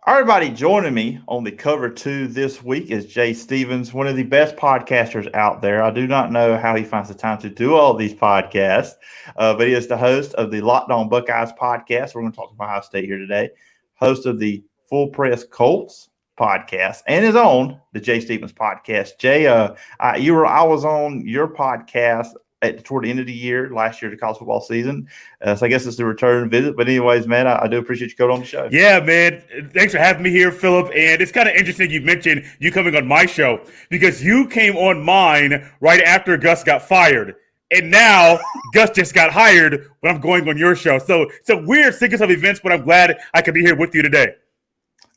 Everybody joining me on the cover two this week is Jay Stevens, one of the best podcasters out there. I do not know how he finds the time to do all these podcasts, but he is the host of the Locked On Buckeyes podcast. We're going to talk about Ohio State here today. Host of the Full Press Colts podcast and his own, the Jay Stevens podcast. Jay, I was on your podcast toward the end of the year, last year, the college football season. So I guess it's the return visit. But anyways, man, I do appreciate you coming on the show. Yeah, man. Thanks for having me here, Phillip. And it's kind of interesting you mentioned you coming on my show because you came on mine right after Gus got fired. And now Gus just got hired when I'm going on your show. So it's a weird sequence of events, but I'm glad I could be here with you today.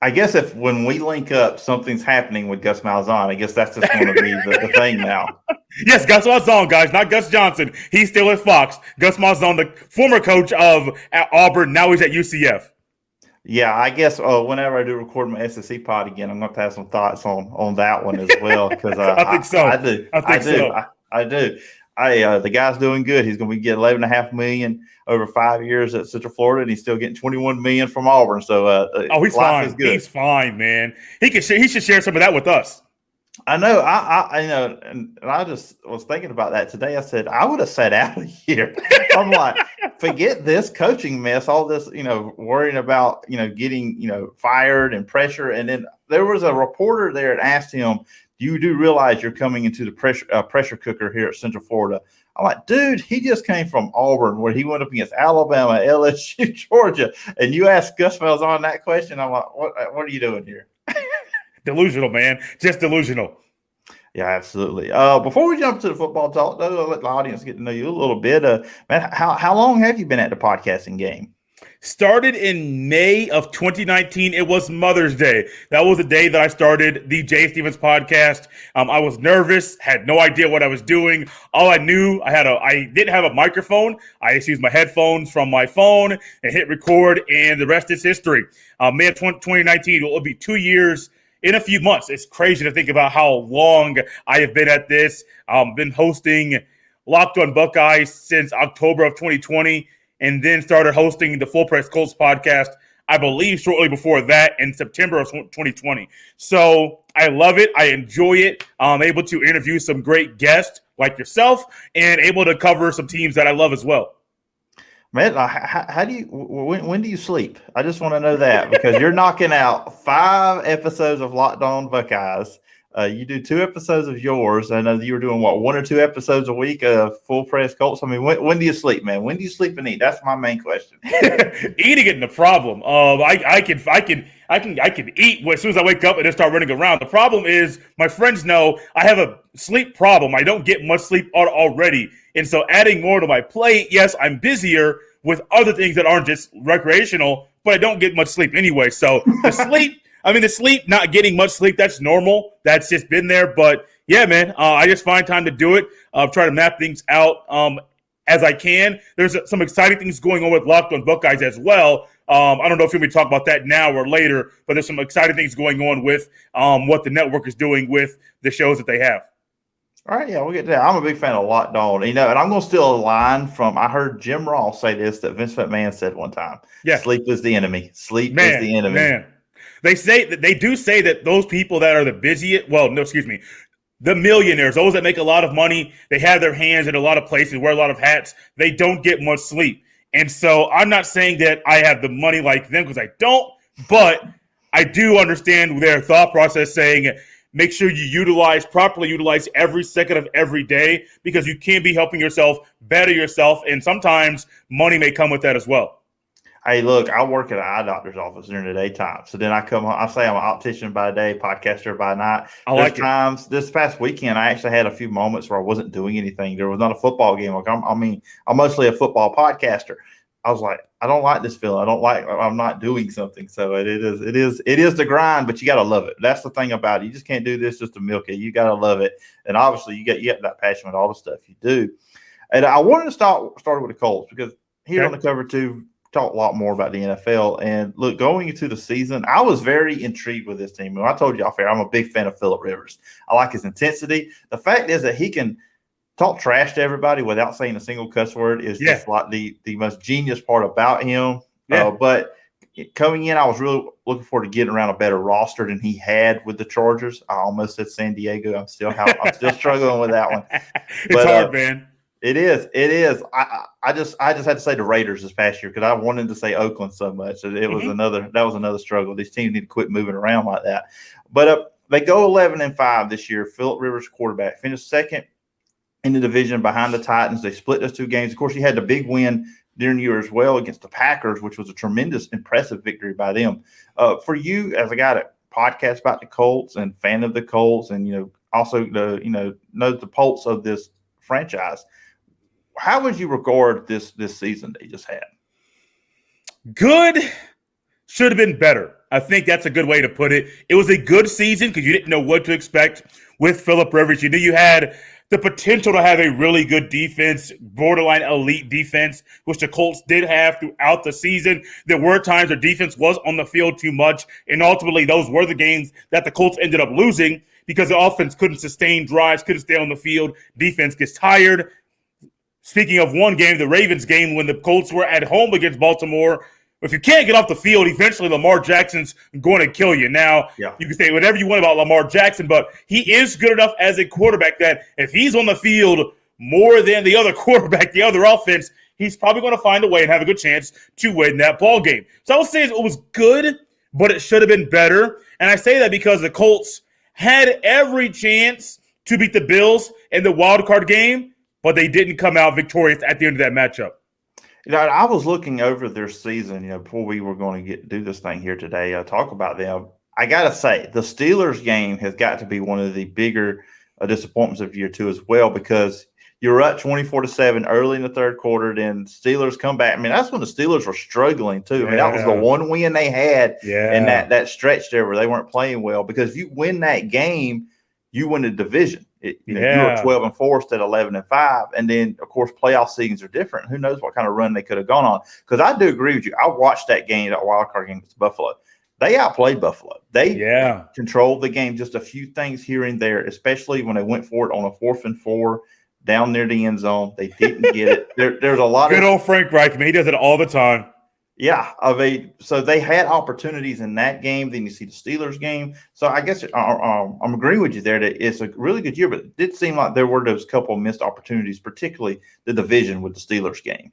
I guess if when we link up, something's happening with Gus Malzahn. I guess that's just going to be the thing now. Yes, Gus Malzahn, guys, not Gus Johnson. He's still at Fox. Gus Malzahn, the former coach of Auburn, now he's at UCF. Yeah, I guess whenever I do record my SEC pod again, I'm going to have some thoughts on that one as well. Because I think so. I do. The guy's doing good. He's going to be getting $11.5 million over 5 years at Central Florida, and he's still getting $21 million from Auburn. So, he's fine. He's fine, man. He should share some of that with us. I know. I know, and I just was thinking about that today. I said I would have sat out of here. I'm like, forget this coaching mess. All this, worrying about, getting, fired and pressure. And then there was a reporter there that asked him, "You do realize you're coming into the pressure cooker here at Central Florida?" I'm like, dude, he just came from Auburn where he went up against Alabama, LSU, Georgia, and you asked Gus Malzahn that question. I'm like, what are you doing here? Delusional, man. Just delusional. Yeah, absolutely. Before we jump to the football talk, though, I'll let the audience get to know you a little bit. Man, how long have you been at the podcasting game? Started in May of 2019. It was Mother's Day. That was the day that I started the Jay Stevens podcast. I was nervous, had no idea what I was doing. All I knew, I didn't have a microphone. I just used my headphones from my phone and hit record, and the rest is history. May of 2019, it will be 2 years in a few months. It's crazy to think about how long I have been at this. Been hosting Locked On Buckeyes since October of 2020. And then started hosting the Full Press Colts podcast, I believe, shortly before that in September of 2020. So I love it. I enjoy it. I'm able to interview some great guests like yourself and able to cover some teams that I love as well. Man, when do you sleep? I just want to know that because you're knocking out 5 episodes of Locked On Buckeyes. You do 2 episodes of yours. I know you were doing 1 or 2 episodes a week of Full Press Colts. I mean, when do you sleep, man? When do you sleep and eat? That's my main question. Eating isn't the problem. I can eat as soon as I wake up and then start running around. The problem is my friends know I have a sleep problem. I don't get much sleep already, and so adding more to my plate. Yes, I'm busier with other things that aren't just recreational, but I don't get much sleep anyway. So the sleep, not getting much sleep, that's normal. That's just been there. But, yeah, man, I just find time to do it. Try to map things out as I can. There's some exciting things going on with Locked On Buckeyes as well. I don't know if you want me to talk about that now or later, but there's some exciting things going on with what the network is doing with the shows that they have. All right, yeah, we'll get to that. I'm a big fan of Locked On, and I'm going to steal a line from, I heard Jim Ross say this that Vince McMahon said one time. Yeah. Sleep is the enemy. Sleep is the enemy. Man. They do say that those people that are the busiest, the millionaires, those that make a lot of money, they have their hands in a lot of places, wear a lot of hats, they don't get much sleep. And so I'm not saying that I have the money like them because I don't, but I do understand their thought process saying make sure you properly utilize every second of every day because you can be helping yourself, better yourself, and sometimes money may come with that as well. Hey, look, I work at an eye doctor's office during the daytime. So then I come home. I say I'm an optician by day, podcaster by night. There's times this past weekend, I actually had a few moments where I wasn't doing anything. There was not a football game. Like I'm mostly a football podcaster. I was like, I don't like this feeling. I'm not doing something. So it is the grind, but you got to love it. That's the thing about it. You just can't do this just to milk it. You got to love it. And obviously you get that passion with all the stuff you do. And I wanted to start with the Colts because here on the cover two, talk a lot more about the NFL. And look, going into the season, I was very intrigued with this team. I told you off air, I'm a big fan of Phillip Rivers. I like his intensity. The fact is that he can talk trash to everybody without saying a single cuss word is just like the most genius part about him. Yeah. But coming in, I was really looking forward to getting around a better roster than he had with the Chargers. I almost said San Diego. I'm still struggling with that one. It's hard, man. It is. I just had to say the Raiders this past year because I wanted to say Oakland so much. It was another struggle. These teams need to quit moving around like that. But they go 11-5 this year. Phillip Rivers, quarterback, finished second in the division behind the Titans. They split those two games. Of course, he had the big win during the year as well against the Packers, which was a tremendous, impressive victory by them. For you, as a guy that podcasts about the Colts and fan of the Colts, and also knows the pulse of this franchise, how would you regard this season they just had? Good. Should have been better. I think that's a good way to put it. It was a good season because you didn't know what to expect with Phillip Rivers. You knew you had the potential to have a really good defense, borderline elite defense, which the Colts did have throughout the season. There were times their defense was on the field too much, and ultimately those were the games that the Colts ended up losing because the offense couldn't sustain drives, couldn't stay on the field. Defense gets tired. Speaking of one game, the Ravens game, when the Colts were at home against Baltimore, if you can't get off the field, eventually Lamar Jackson's going to kill you. Now, You can say whatever you want about Lamar Jackson, but he is good enough as a quarterback that if he's on the field more than the other quarterback, the other offense, he's probably going to find a way and have a good chance to win that ball game. So I would say it was good, but it should have been better. And I say that because the Colts had every chance to beat the Bills in the wild card game, but they didn't come out victorious at the end of that matchup. I was looking over their season, before we were going to do this thing here today, talk about them. I got to say, the Steelers game has got to be one of the bigger disappointments of year two as well, because you're up 24-7 early in the third quarter, then Steelers come back. I mean, that's when the Steelers were struggling too. I mean, that was the one win they had in that stretch there where they weren't playing well, because if you win that game, you win the division. You were 12-4 instead of 11-5, and then of course playoff seasons are different. Who knows what kind of run they could have gone on? Because I do agree with you. I watched that game, that wild card game against Buffalo. They outplayed Buffalo. They controlled the game. Just a few things here and there, especially when they went for it on a 4th and 4 down near the end zone. They didn't get it. There's a lot good old Frank Reich, man. He does it all the time. Yeah, so they had opportunities in that game. Then you see the Steelers game. So I guess I'm agreeing with you there that it's a really good year, but it did seem like there were those couple of missed opportunities, particularly the division with the Steelers game.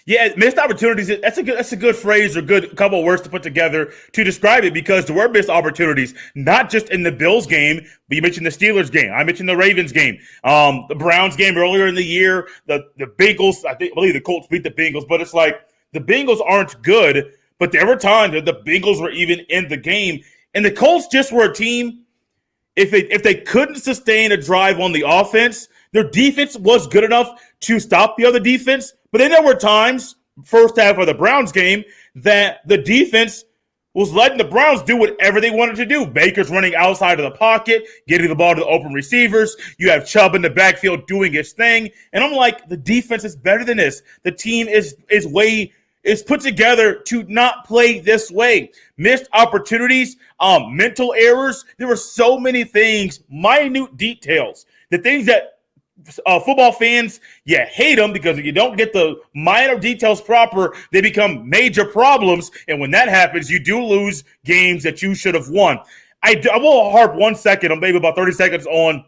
Yeah, missed opportunities. That's a good phrase or good couple of words to put together to describe it, because there were missed opportunities, not just in the Bills game, but you mentioned the Steelers game. I mentioned the Ravens game, the Browns game earlier in the year, the Bengals. I believe the Colts beat the Bengals, but it's like, the Bengals aren't good, but there were times that the Bengals were even in the game. And the Colts just were a team, if they couldn't sustain a drive on the offense, their defense was good enough to stop the other defense. But then there were times, first half of the Browns game, that the defense was letting the Browns do whatever they wanted to do. Baker's running outside of the pocket, getting the ball to the open receivers. You have Chubb in the backfield doing his thing. And I'm like, the defense is better than this. The team is put together to not play this way. Missed opportunities, mental errors. There were so many things, minute details, the things that football fans, you hate them because if you don't get the minor details proper, they become major problems. And when that happens, you do lose games that you should have won. I will harp 1 second, maybe about 30 seconds, on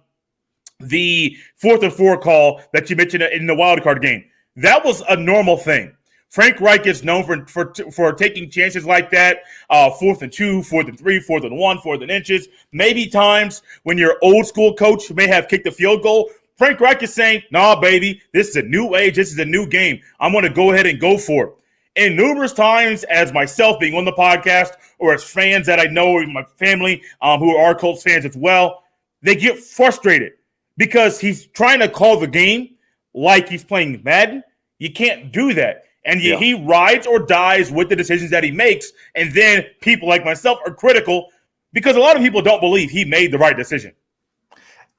the 4th and 4 call that you mentioned in the wild card game. That was a normal thing. Frank Reich is known for taking chances like that, 4th and 2, 4th and 3, 4th and 1, 4th and inches. Maybe times when your old school coach may have kicked a field goal, Frank Reich is saying, nah, baby, this is a new age. This is a new game. I'm going to go ahead and go for it. And numerous times, as myself being on the podcast, or as fans that I know, or my family who are Colts fans as well, they get frustrated because he's trying to call the game like he's playing Madden. You can't do that. And he rides or dies with the decisions that he makes. And then people like myself are critical because a lot of people don't believe he made the right decision.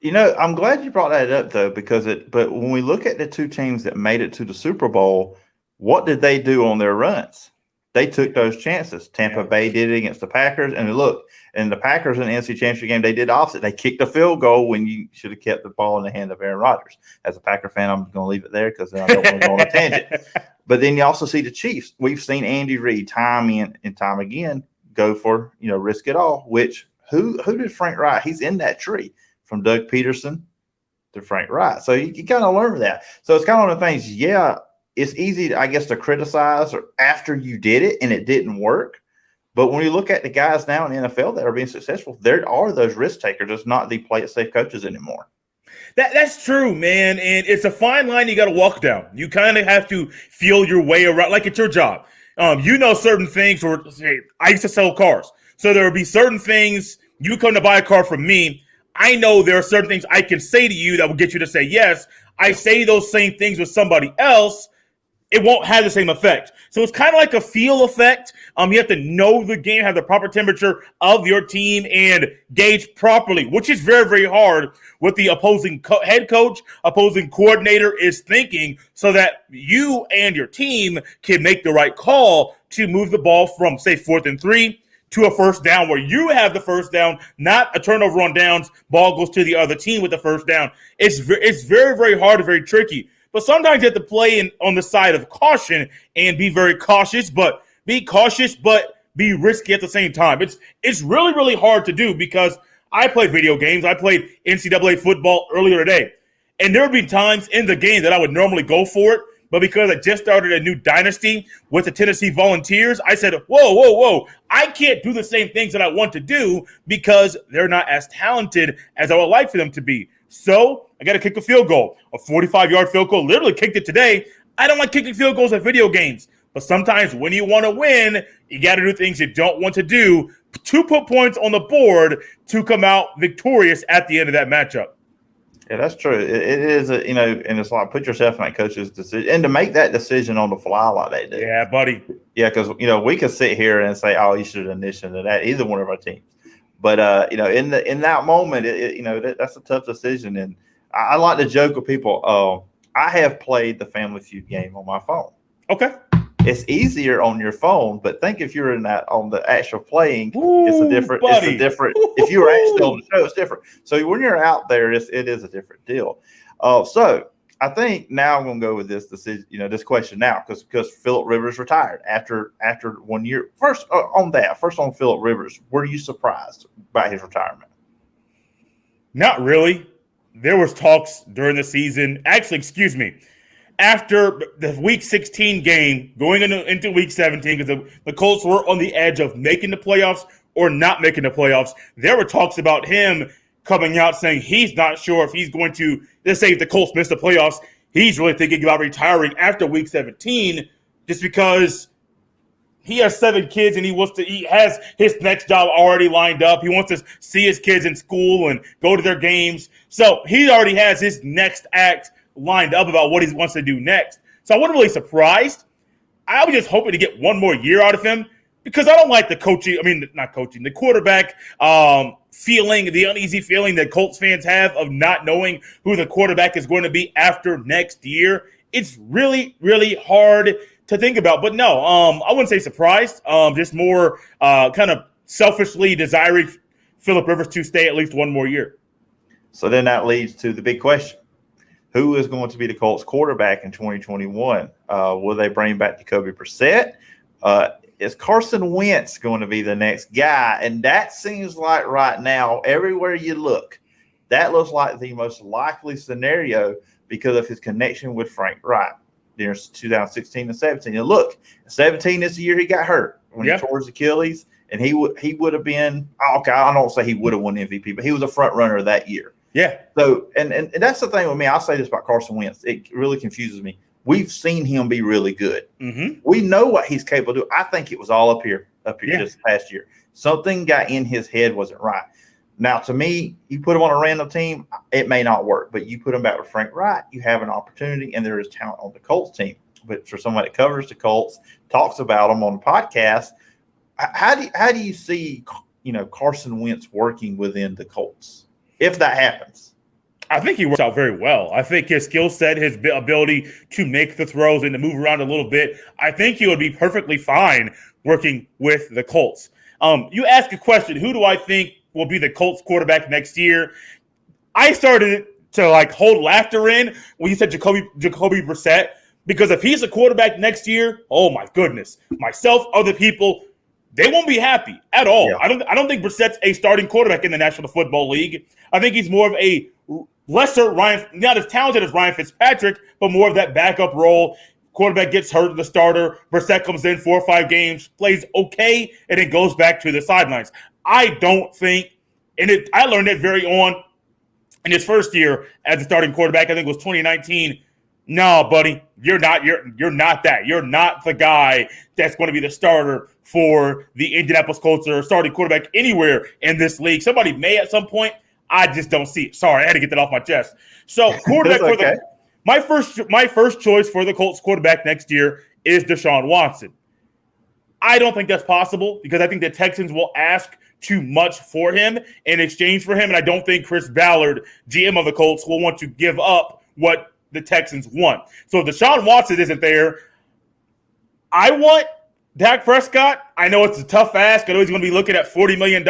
I'm glad you brought that up, though, but when we look at the two teams that made it to the Super Bowl, what did they do on their runs? They took those chances. Tampa Bay did it against the Packers. And look, in the Packers in the NFC Championship game, they did the opposite. They kicked a field goal when you should have kept the ball in the hand of Aaron Rodgers. As a Packer fan, I'm going to leave it there because I don't want to go on a tangent. But then you also see the Chiefs. We've seen Andy Reid time in and time again go for, risk it all, which who did Frank Wright? He's in that tree from Doug Peterson to Frank Wright. So you kind of learn that. So it's kind of one of the things, it's easy, I guess, to criticize or after you did it and it didn't work. But when you look at the guys now in the NFL that are being successful, there are those risk takers. It's not the play it safe coaches anymore. That's true, man. And it's a fine line you got to walk down. You kind of have to feel your way around, like it's your job. Certain things, or I used to sell cars. So there would be certain things, you come to buy a car from me. I know there are certain things I can say to you that will get you to say yes. I say those same things with somebody else, it won't have the same effect. So it's kind of like a feel effect. You have to know the game, have the proper temperature of your team, and gauge properly, which is very, very hard what the opposing head coach, opposing coordinator is thinking, so that you and your team can make the right call to move the ball from, say, 4th and 3 to a first down where you have the first down, not a turnover on downs, ball goes to the other team with the first down. It's very, very hard and very tricky. But sometimes you have to play on the side of caution and be very cautious, but be risky at the same time. It's really, really hard to do because I played video games. I played NCAA football earlier today. And there would be times in the game that I would normally go for it, but because I just started a new dynasty with the Tennessee Volunteers, I said, whoa. I can't do the same things that I want to do because they're not as talented as I would like for them to be. So I got to kick a field goal, a 45-yard field goal. Literally kicked it today. I don't like kicking field goals at video games. But sometimes when you want to win, you got to do things you don't want to do to put points on the board to come out victorious at the end of that matchup. Yeah, that's true. It is, and it's like put yourself in that coach's decision. And to make that decision on the fly like they do. Yeah, buddy. Yeah, because, we could sit here and say, oh, you should have initiated to that, either one of our teams. But, in that moment, that's a tough decision. And I like to joke with people, I have played the Family Feud game on my phone. Okay. It's easier on your phone, but think if you're on the actual playing, Ooh, it's a different. If you were actually on the show, it's different. So when you're out there, it is a different deal. So I think now I'm going to go with this decision, this question now, because Phillip Rivers retired after 1 year. First on Phillip Rivers, were you surprised by his retirement? Not really. There was talks during the season. Actually, excuse me. After the Week 16 game, going into Week 17, because the Colts were on the edge of making the playoffs or not making the playoffs, there were talks about him coming out saying he's not sure if he's going to, let's say if the Colts miss the playoffs, he's really thinking about retiring after Week 17 just because he has 7 kids and he has his next job already lined up. He wants to see his kids in school and go to their games. So he already has his next act lined up about what he wants to do next. So I wasn't really surprised. I was just hoping to get one more year out of him because I don't like the quarterback feeling, the uneasy feeling that Colts fans have of not knowing who the quarterback is going to be after next year. It's really, really hard to think about. But no, I wouldn't say surprised. Just more kind of selfishly desiring Phillip Rivers to stay at least one more year. So then that leads to the big question. Who is going to be the Colts quarterback in 2021? Will they bring back Jacoby Brissett? Is Carson Wentz going to be the next guy? And that seems like right now, everywhere you look, that looks like the most likely scenario because of his connection with Frank Wright during 2016 and 17. And look, 17 is the year he got hurt when he tore his Achilles, and he would have been okay. I don't say he would have won MVP, but he was a front runner that year. Yeah. So, and that's the thing with me. I'll say this about Carson Wentz. It really confuses me. We've seen him be really good. Mm-hmm. We know what he's capable of doing. I think it was all up here this past year. Something got in his head wasn't right. Now, to me, you put him on a random team, it may not work. But you put him back with Frank Wright, you have an opportunity, and there is talent on the Colts team. But for somebody that covers the Colts, talks about them on the podcast, how do you see Carson Wentz working within the Colts? If that happens, I think he works out very well. I think his skill set, his ability to make the throws and to move around a little bit, I think he would be perfectly fine working with the Colts. You ask a question, who do I think will be the Colts quarterback next year? I started to hold laughter in when you said Jacoby Brissett Because if he's a quarterback next year, oh my goodness, myself, other people, they won't be happy at all. Yeah. I don't think Brissett's a starting quarterback in the National Football League. I think he's more of a lesser Ryan, not as talented as Ryan Fitzpatrick, but more of that backup role. Quarterback gets hurt, the starter. Brissett comes in 4 or 5 games, plays okay, and then goes back to the sidelines. I don't think, I learned it very on in his first year as a starting quarterback. I think it was 2019. No, buddy, you're not that. You're not the guy that's going to be the starter for the Indianapolis Colts or starting quarterback anywhere in this league. Somebody may at some point. I just don't see it. Sorry, I had to get that off my chest. So quarterback okay. my first choice for the Colts quarterback next year is Deshaun Watson. I don't think that's possible because I think the Texans will ask too much for him in exchange for him, and I don't think Chris Ballard, GM of the Colts, will want to give up what the Texans want. So if Deshaun Watson isn't there, I want Dak Prescott. I know it's a tough ask. I know he's going to be looking at $40 million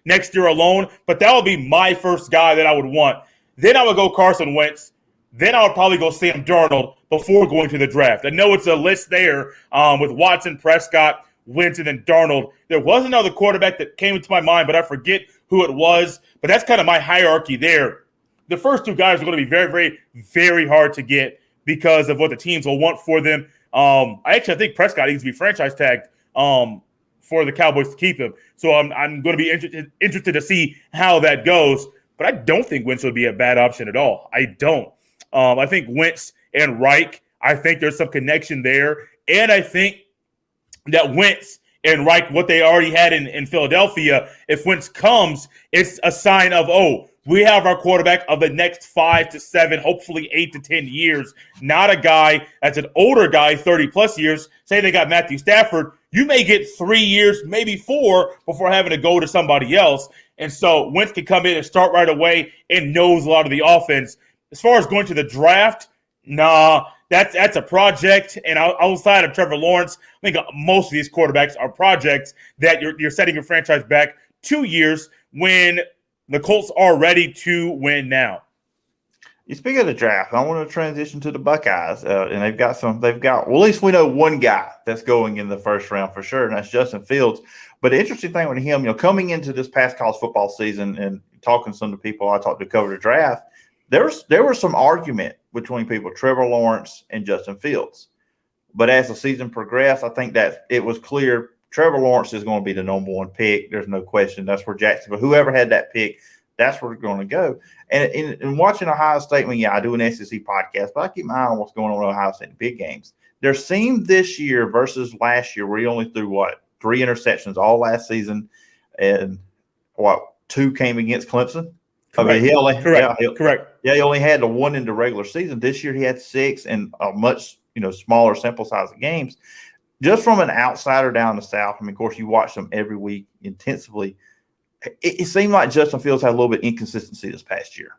next year alone, but that would be my first guy that I would want. Then I would go Carson Wentz. Then I would probably go Sam Darnold before going to the draft. I know it's a list there with Watson, Prescott, Wentz, and then Darnold. There was another quarterback that came into my mind, but I forget who it was. But that's kind of my hierarchy there. The first 2 guys are going to be very, very, very hard to get because of what the teams will want for them. I think Prescott needs to be franchise tagged for the Cowboys to keep him. So I'm going to be interested to see how that goes. But I don't think Wentz would be a bad option at all. I don't. I think Wentz and Reich, I think there's some connection there. And I think that Wentz and Reich, what they already had in Philadelphia, if Wentz comes, it's a sign of, we have our quarterback of the next 5 to 7, hopefully 8 to 10 years, not a guy that's an older guy, 30-plus years. Say they got Matthew Stafford. You may get 3 years, maybe 4, before having to go to somebody else. And so Wentz can come in and start right away and knows a lot of the offense. As far as going to the draft, that's a project. And outside of Trevor Lawrence, I think most of these quarterbacks are projects that you're setting your franchise back 2 years when the Colts are ready to win now. You speak of the draft, I want to transition to the Buckeyes, and they've got, well, at least we know one guy that's going in the first round for sure, and that's Justin Fields. But the interesting thing with him, coming into this past college football season and talking to some of the people I talked to cover the draft, there was some argument between people, Trevor Lawrence and Justin Fields. But as the season progressed, I think that it was clear Trevor Lawrence is going to be the number 1 pick. There's no question. That's where Jacksonville, whoever had that pick, that's where we're going to go. And in watching Ohio State, I do an SEC podcast, but I keep my eye on what's going on in Ohio State in big games. There seemed this year versus last year where he only threw, 3 interceptions all last season, and 2 came against Clemson? Correct. Correct. Yeah, he only had the 1 in the regular season. This year he had 6 and a much smaller sample size of games. Just from an outsider down the South, of course, you watch them every week intensively. It seemed like Justin Fields had a little bit of inconsistency this past year.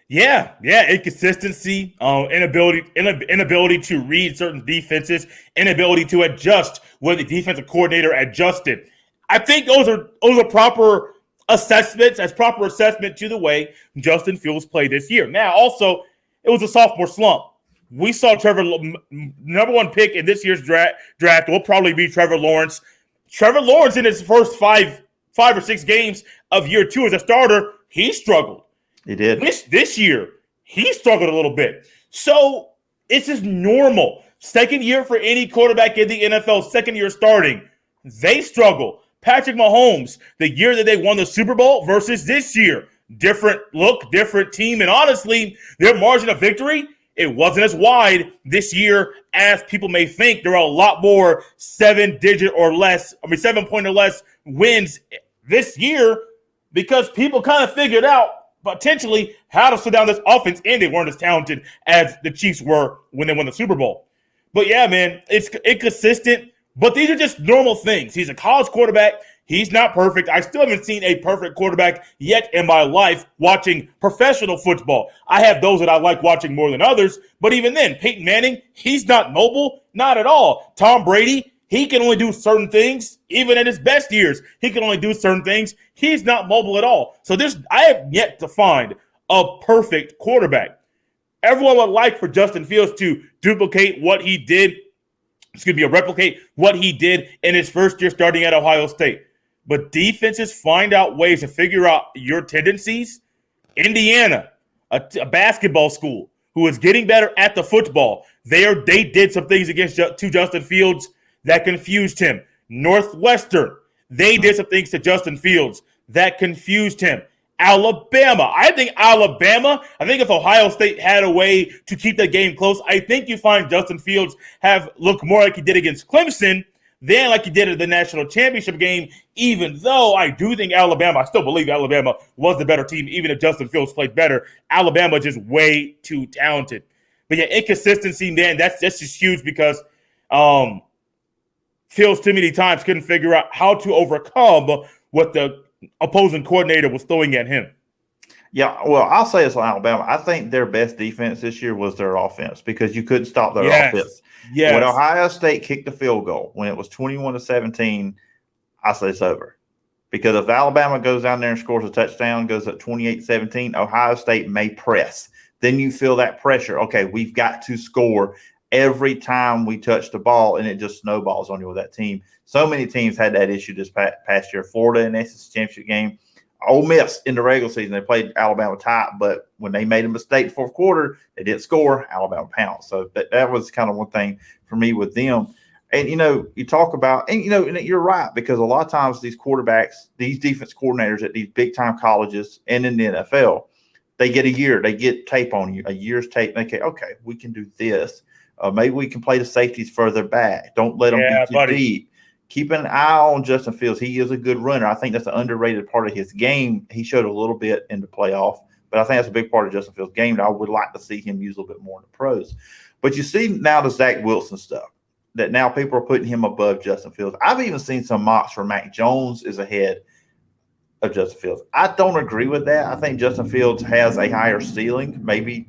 Yeah, inconsistency, inability to read certain defenses, inability to adjust when the defensive coordinator adjusted. I think those are proper assessments, as proper assessment to the way Justin Fields played this year. Now, also, it was a sophomore slump. We saw Trevor, number 1 pick in this year's draft will probably be Trevor Lawrence. Trevor Lawrence in his first five or 6 games of year 2 as a starter, he struggled. He did. This year, he struggled a little bit. So it's just normal. Second year for any quarterback in the NFL, second year starting, they struggle. Patrick Mahomes, the year that they won the Super Bowl versus this year, different look, different team. And honestly, their margin of victory, it wasn't as wide this year as people may think. There are a lot more 7-point or less wins this year because people kind of figured out potentially how to slow down this offense, and they weren't as talented as the Chiefs were when they won the Super Bowl. But yeah, man, it's inconsistent, but these are just normal things. He's a college quarterback. He's not perfect. I still haven't seen a perfect quarterback yet in my life watching professional football. I have those that I like watching more than others, but even then, Peyton Manning, he's not mobile, not at all. Tom Brady, he can only do certain things. Even in his best years, he can only do certain things. He's not mobile at all. So I have yet to find a perfect quarterback. Everyone would like for Justin Fields to replicate what he did in his first year starting at Ohio State. But defenses find out ways to figure out your tendencies. Indiana, a basketball school who is getting better at the football, they did some things to Justin Fields that confused him. Northwestern, they did some things to Justin Fields that confused him. Alabama, I think if Ohio State had a way to keep that game close, I think you find Justin Fields have looked more like he did against Clemson than like he did at the national championship game, even though I do think I still believe Alabama was the better team, even if Justin Fields played better. Alabama just way too talented. But yeah, inconsistency, man, that's just huge because Fields too many times couldn't figure out how to overcome what the opposing coordinator was throwing at him. Yeah, well, I'll say it's on Alabama. I think their best defense this year was their offense because you couldn't stop their offense. Yes. When Ohio State kicked the field goal, when it was 21-17, I say it's over. Because if Alabama goes down there and scores a touchdown, goes at 28-17, Ohio State may press. Then you feel that pressure. Okay, we've got to score every time we touch the ball, and it just snowballs on you with that team. So many teams had that issue this past year. Florida in the SEC championship game. Ole Miss in the regular season, they played Alabama tight, but when they made a mistake fourth quarter, they didn't score. Alabama pounced. So that was kind of one thing for me with them. And, you talk about – and you're right because a lot of times these quarterbacks, these defense coordinators at these big-time colleges and in the NFL, they get a year. They get tape on you, a year's tape. And they say, okay, we can do this. Maybe we can play the safeties further back. Don't let them be too deep. Keep an eye on Justin Fields. He is a good runner. I think that's an underrated part of his game. He showed a little bit in the playoff, but I think that's a big part of Justin Fields' game that I would like to see him use a little bit more in the pros. But you see now the Zach Wilson stuff, that now people are putting him above Justin Fields. I've even seen some mocks where Mac Jones is ahead of Justin Fields. I don't agree with that. I think Justin Fields has a higher ceiling, maybe,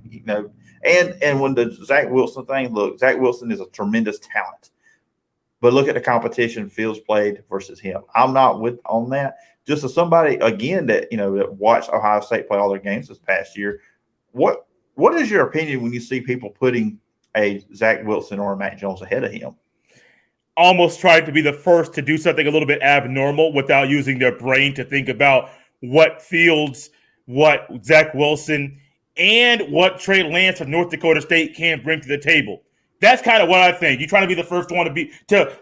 and when the Zach Wilson thing, look, Zach Wilson is a tremendous talent. But look at the competition Fields played versus him. I'm not on that. Just as somebody, again, that watched Ohio State play all their games this past year, what is your opinion when you see people putting a Zach Wilson or a Mac Jones ahead of him? Almost tried to be the first to do something a little bit abnormal without using their brain to think about what Fields, what Zach Wilson, and what Trey Lance of North Dakota State can bring to the table. That's kind of what I think. You're trying to be the first one to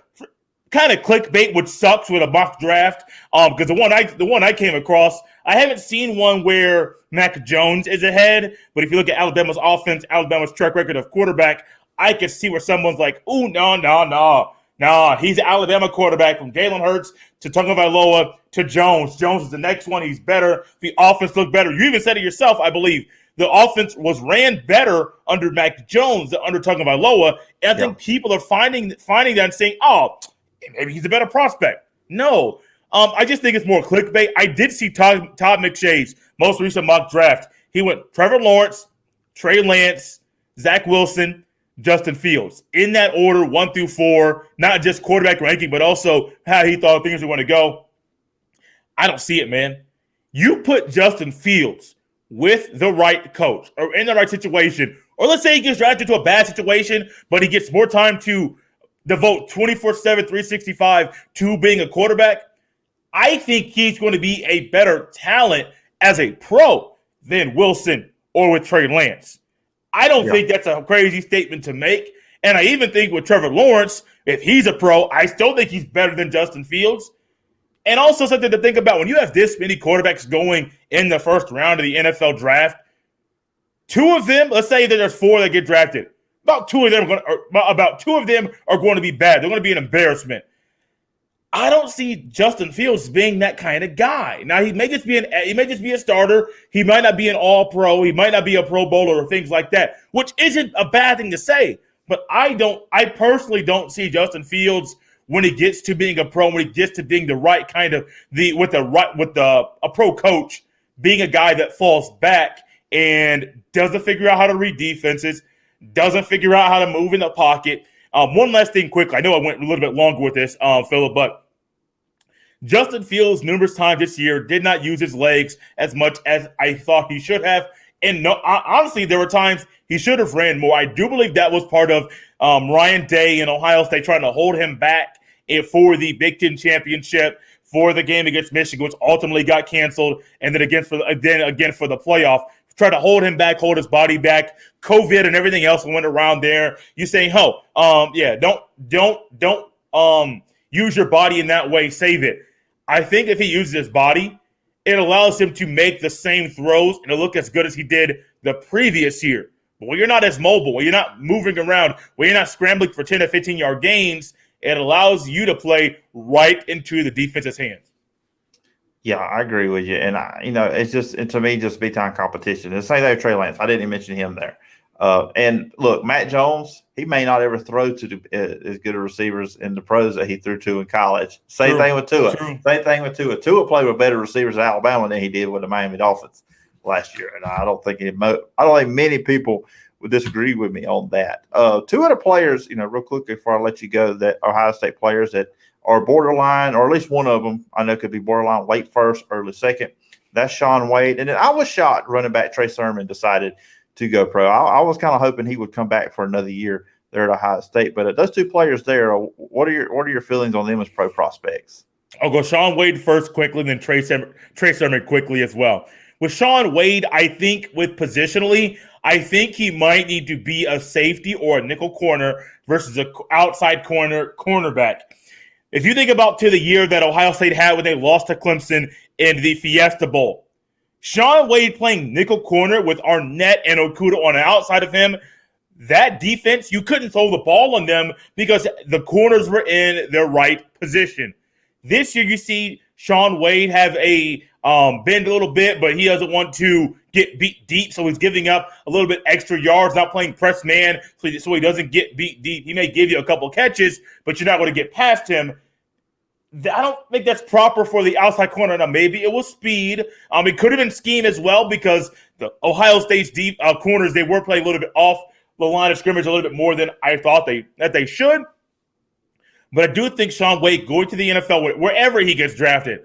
kind of clickbait, which sucks with a mock draft. Because the one I came across, I haven't seen one where Mac Jones is ahead. But if you look at Alabama's offense, Alabama's track record of quarterback, I could see where someone's like, "Ooh, no, he's an Alabama quarterback from Jalen Hurts to Tagovailoa to Jones. Jones is the next one. He's better. The offense looked better. You even said it yourself, I believe. The offense was ran better under Mac Jones than under Tagovailoa. And I think people are finding that and saying, oh, maybe he's a better prospect. No. I just think it's more clickbait. I did see Todd McShay's most recent mock draft. He went Trevor Lawrence, Trey Lance, Zach Wilson, Justin Fields. In that order, 1 through 4, not just quarterback ranking, but also how he thought things were going to go. I don't see it, man. You put Justin Fields with the right coach or in the right situation, or let's say he gets drafted to a bad situation, but he gets more time to devote 24/7, 365 to being a quarterback, I think he's going to be a better talent as a pro than Wilson or with Trey Lance. I don't think that's a crazy statement to make. And I even think with Trevor Lawrence, if he's a pro, I still think he's better than Justin Fields. And also something to think about, when you have this many quarterbacks going in the first round of the NFL draft, 2 of them, let's say that there's 4 that get drafted, about 2 of them are going to be bad. They're going to be an embarrassment. I don't see Justin Fields being that kind of guy. Now, he may just be a starter. He might not be an all-pro. He might not be a Pro Bowler or things like that, which isn't a bad thing to say. But I personally don't see Justin Fields when he gets to being a pro, when he gets to being the right kind of a pro coach, being a guy that falls back and doesn't figure out how to read defenses, doesn't figure out how to move in the pocket. One last thing quickly. I know I went a little bit longer with this, Phillip, but Justin Fields numerous times this year did not use his legs as much as I thought he should have. And no, honestly, there were times he should have ran more. I do believe that was part of Ryan Day and Ohio State trying to hold him back for the Big Ten championship, for the game against Michigan, which ultimately got canceled, and then again for the playoff. Try to hold him back, hold his body back. COVID and everything else went around there. You saying, don't use your body in that way. Save it. I think if he uses his body, it allows him to make the same throws and to look as good as he did the previous year. But when you're not as mobile, when you're not moving around, when you're not scrambling for 10 to 15-yard gains, it allows you to play right into the defense's hands. Yeah, I agree with you. And, it's just, and to me, just big-time competition. The same thing with Trey Lance. I didn't even mention him there. And, look, Matt Jones, he may not ever throw to as good of receivers in the pros that he threw to in college. Same thing with Tua. Same thing with Tua. Tua played with better receivers at Alabama than he did with the Miami Dolphins last year. And I don't think many people would disagree with me on that. Two other players, real quickly before I let you go, that Ohio State players that are borderline, or at least one of them I know could be borderline late first, early second. That's Shaun Wade. And then I was shocked running back Trey Sermon decided to go pro. I was kind of hoping he would come back for another year there at Ohio State. But those two players there, what are your feelings on them as pro prospects? I'll go Shaun Wade first quickly, then Trey Sermon quickly as well. With Shaun Wade, I think with positionally, I think he might need to be a safety or a nickel corner versus an outside cornerback. If you think about to the year that Ohio State had when they lost to Clemson in the Fiesta Bowl, Shaun Wade playing nickel corner with Arnett and Okudah on the outside of him, that defense, you couldn't throw the ball on them because the corners were in their right position. This year, you see Shaun Wade have a bend a little bit, but he doesn't want to get beat deep, so he's giving up a little bit extra yards, not playing press man, so he doesn't get beat deep. He may give you a couple catches, but you're not going to get past him. I don't think that's proper for the outside corner. Now, maybe it was speed. It could have been scheme as well because the Ohio State's deep corners, they were playing a little bit off the line of scrimmage a little bit more than I thought that they should. But I do think Shaun Wade going to the NFL, wherever he gets drafted,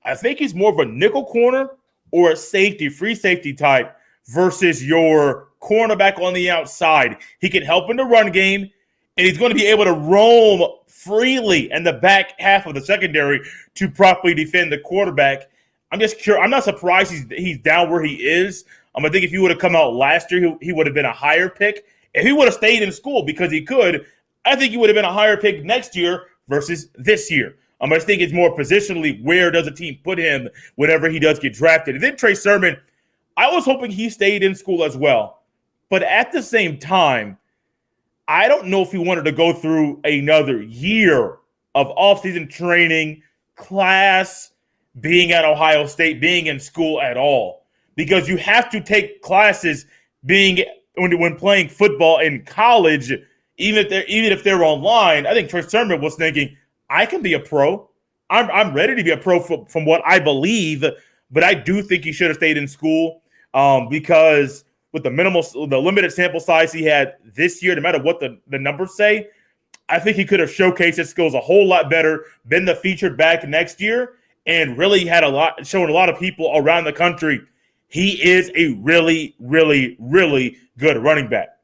I think he's more of a nickel corner or a safety, free safety type versus your cornerback on the outside. He can help in the run game, and he's going to be able to roam freely in the back half of the secondary to properly defend the quarterback. I'm just curious. I'm not surprised he's down where he is. I think if he would have come out last year, he would have been a higher pick. If he would have stayed in school because he could, I think he would have been a higher pick next year versus this year. I just think it's more positionally where does a team put him whenever he does get drafted. And then Trey Sermon, I was hoping he stayed in school as well. But at the same time, I don't know if he wanted to go through another year of offseason training, class, being at Ohio State, being in school at all. Because you have to take classes when playing football in college, even if they're online. I think Trey Sermon was thinking, I can be a pro. I'm ready to be a pro from what I believe, but I do think he should have stayed in school because with the limited sample size he had this year, no matter what the numbers say, I think he could have showcased his skills a whole lot better, been the featured back next year, and really had shown a lot of people around the country he is a really, really, really good running back.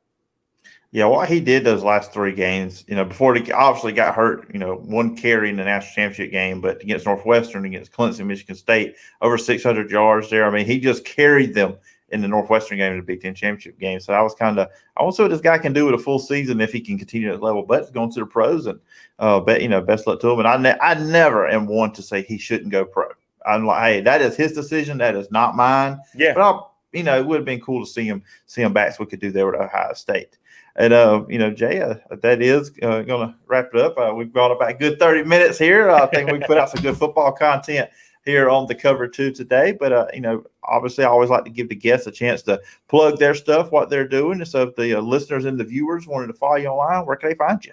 Yeah, what he did those last three games, before he obviously got hurt, one carry in the national championship game, but against Northwestern, against Clemson, Michigan State, over 600 yards there. He just carried them in the Northwestern game, in the Big Ten championship game. So I want to see what this guy can do with a full season if he can continue at level. But going to the pros and best luck to him. And I never am one to say he shouldn't go pro. I'm like, hey, that is his decision. That is not mine. Yeah. But it would have been cool to see him back so we could do that with Ohio State. And, Jay, that is going to wrap it up. We've gone about a good 30 minutes here. I think we put out some good football content here on the Cover 2 today. But, obviously I always like to give the guests a chance to plug their stuff, what they're doing. And so if the listeners and the viewers wanted to follow you online, where can they find you?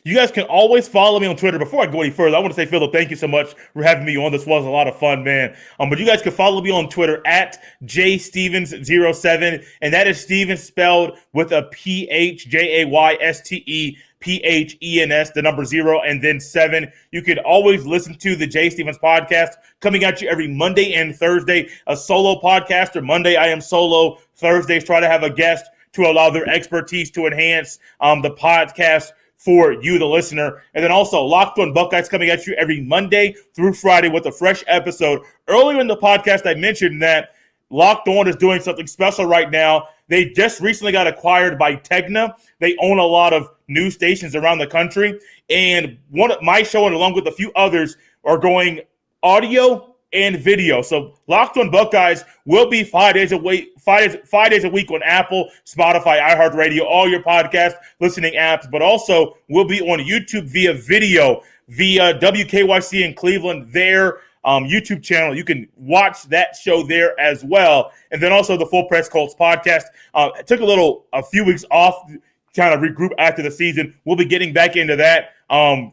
You guys can always follow me on Twitter. Before I go any further, I want to say, Phillip, thank you so much for having me on. This was a lot of fun, man. But you guys can follow me on Twitter at jstevens07, and that is Stevens spelled with a PH, JAYSTEPHENS, the number 0 and then 7. You can always listen to the Jay Stevens podcast coming at you every Monday and Thursday. A solo podcaster. Monday I am solo. Thursdays try to have a guest to allow their expertise to enhance the podcast for you, the listener. And then also Locked On Buckeyes coming at you every Monday through Friday with a fresh episode. Earlier in the podcast, I mentioned that Locked On is doing something special right now. They just recently got acquired by Tegna. They own a lot of news stations around the country. And one of my show, and along with a few others, are going audio and video. So Locked On Buckeyes will be 5 days a week on Apple, Spotify, iHeartRadio, all your podcast listening apps, but also will be on YouTube via video, via WKYC in Cleveland, their YouTube channel. You can watch that show there as well. And then also the full Press Colts podcast. It took a few weeks off, kind of regroup after the season. We'll be getting back into that,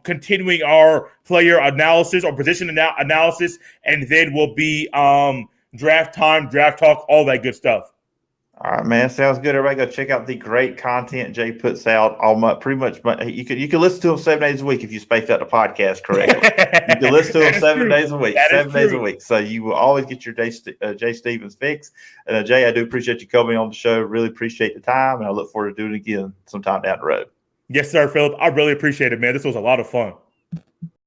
continuing our player analysis or position analysis, and then we'll be draft time, draft talk, all that good stuff. All right, man. Sounds good. Everybody go check out the great content Jay puts out all month. Pretty much, you can listen to him 7 days a week if you space out the podcast correctly. You can listen to him 7 days a week. 7 days a week. So you will always get your Jay Stevens fix. And Jay, I do appreciate you coming on the show. Really appreciate the time, and I look forward to doing it again sometime down the road. Yes, sir, Phillip. I really appreciate it, man. This was a lot of fun.